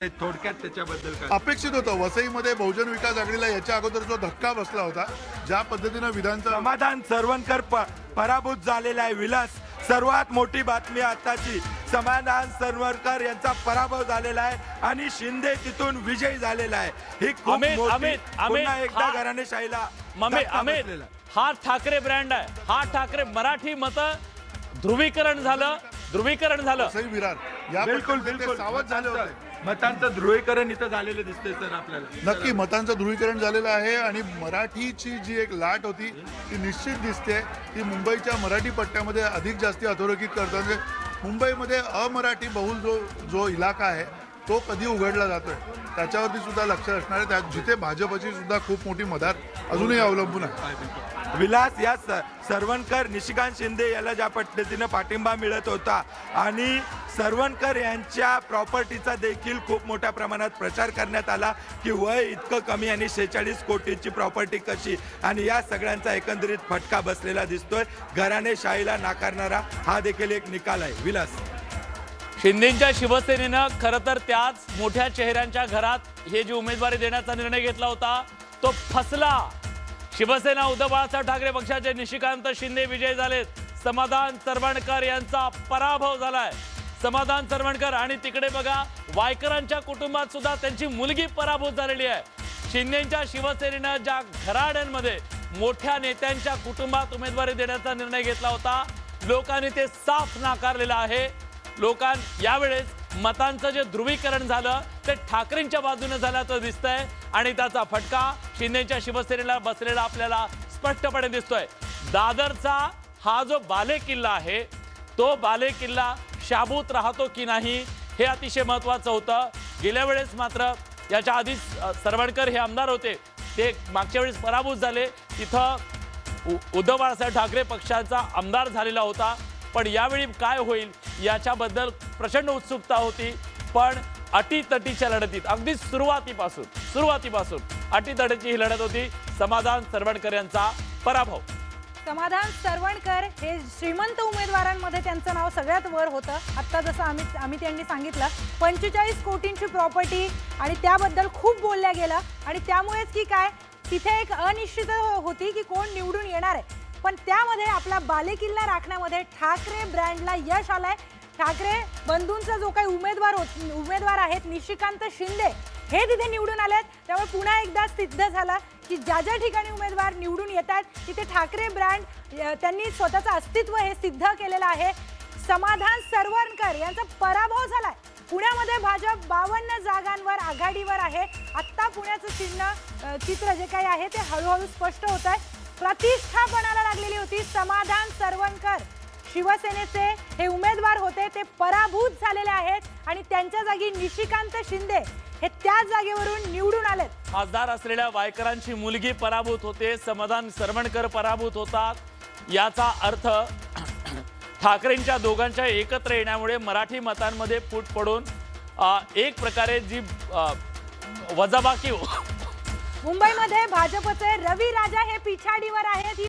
थोडक्यात त्याच्याबद्दल काय अपेक्षित होतं. वसईमध्ये बहुजन विकास आघाडीला याच्या अगोदर जो धक्का बसला होता, ज्या पद्धतीनं विधानसभा समाधान सरवणकर पराभूत झालेला आहे. विलास, सर्वात मोठी बातमी आताची, समाधान सरवणकर यांचा पराभव झालेला आहे आणि शिंदे तिथून विजयी झालेला आहे. ही खूप मोठी पुन्हा एकदा घराणेशाहीला धक्का बसलेला आहे. हा ठाकरे ब्रँड आहे. हा ठाकरे मराठी मत ध्रुवीकरण झालं. वसई विरार या बिलकुल पद्धतीने बिलकुल सावध झाले होते. मतांचं ध्रुवीकरण इथं झालेलं दिसतंय सर आपल्याला. नक्की मतांचं ध्रुवीकरण झालेलं आहे आणि मराठीची जी एक लाट होती ती निश्चित दिसते. ती मुंबईच्या मराठी पट्ट्यामध्ये अधिक जास्ती अधोरेखित करतात. म्हणजे मुंबईमध्ये अमराठी बहुल जो इलाका आहे तो कधी उघडला जातोय त्याच्यावरती सुद्धा लक्ष असणार आहे. त्यात जिथे भाजपची सुद्धा खूप मोठी मदत अजूनही अवलंबून आहे. विलास, या सरवणकर निशिकांत शिंदे याला ज्या पद्धतीनं पाठिंबा मिळत होता आणि सरवणकर यांच्या प्रॉपर्टीचा देखील खूप मोठ्या प्रमाणात प्रचार करण्यात आला की वय इतकं कमी आणि 46 कोटीची प्रॉपर्टी कशी, आणि या सगळ्यांचा एकंदरीत फटका बसलेला दिसतोय. घराणेशाहीला नाकारणारा हा देखील एक निकाल आहे. विलास, शिंदेच्या शिवसेनेनं खरं तर त्याच मोठ्या चेहऱ्यांच्या घरात हे जी उमेदवारी देण्याचा निर्णय घेतला होता तो फसला. शिवसेना उद्धव बाळासाहेब ठाकरे पक्षाचे निशिकांत शिंदे विजयी झालेत. समाधान सरवणकर यांचा पराभव झालाय. समाधान सरवणकर आणि तिकडे बघा वायकरांच्या कुटुंबात सुद्धा त्यांची मुलगी पराभूत झालेली आहे. शिंदेच्या शिवसेनेनं ज्या घराड्यांमध्ये मोठ्या नेत्यांच्या कुटुंबात उमेदवारी देण्याचा निर्णय घेतला होता, लोकांनी ते साफ नाकारलेलं आहे. यावेळेस मतांचं जे ध्रुवीकरण झालं ते ठाकरेंच्या बाजूने झाल्याचं दिसतंय आणि त्याचा फटका शिंदेच्या शिवसेनेला बसलेला आपल्याला स्पष्टपणे दिसतोय. दादरचा हा जो बालेकिल्ला आहे तो बालेकिल्ला शाबूत राहतो की नाही हे अतिशय महत्त्वाचं होतं. गेल्या वेळेस मात्र याच्या आधीच सरवणकर हे आमदार होते, ते मागच्या वेळेस पराभूत झाले. तिथं उद्धव बाळासाहेब ठाकरे पक्षाचा आमदार झालेला होता. पण यावेळी काय होईल याच्याबद्दल प्रचंड उत्सुकता होती. पण अटीतटीच्या लढतीत अगदी सुरुवातीपासून अटीतटीची ही लढत होती. समाधान सरवणकर यांचा पराभव. समाधान सरवणकर हे श्रीमंत उमेदवारांमध्ये त्यांचं नाव सगळ्यात वर होतं. आत्ता जसं आम्ही त्यांनी सांगितलं 45 कोटींची प्रॉपर्टी आणि त्याबद्दल खूप बोलल्या गेलं आणि त्यामुळेच की काय तिथे एक अनिश्चित होती की कोण निवडून येणार आहे. पण त्यामध्ये आपला बालेकिल्ला राखण्यामध्ये ठाकरे ब्रँडला यश आलंय. ठाकरे बंधूंचा जो काही उमेदवार आहेत निशिकांत शिंदे हे तिथे निवडून आलेत. त्यामुळे पुन्हा एकदा सिद्ध झाला की ज्या ज्या ठिकाणी उमेदवार निवडून येतात तिथे ठाकरे ब्रँड त्यांनी स्वतःचं अस्तित्व हे सिद्ध केलेलं आहे. समाधान सरवणकर यांचा पराभव झालाय. पुण्यामध्ये भाजप 52 जागांवर आघाडीवर आहे. आत्ता पुण्याचं चित्र जे काही आहे ते हळूहळू स्पष्ट होत आहे. प्रतिष्ठा बनायला लागलेली होती. समाधान सरवणकर शिवसेनेचे हे उमेदवार होते, ते पराभूत झालेले आहेत आणि त्यांच्या जागी निशिकांत शिंदे हे त्याच जागेवरून निवडून आलेत. खासदार असलेल्या वायकरांची मुलगी पराभूत होते. समाधान सरवणकर पराभूत होतात. याचा अर्थ ठाकरेंच्या दोघांच्या एकत्र येण्यामुळे मराठी मतांमध्ये फूट पडून एक प्रकारे जी वजाबाकी मुंबईमध्ये भाजपचे रवी राजा हे पिछाडीवर आहेत.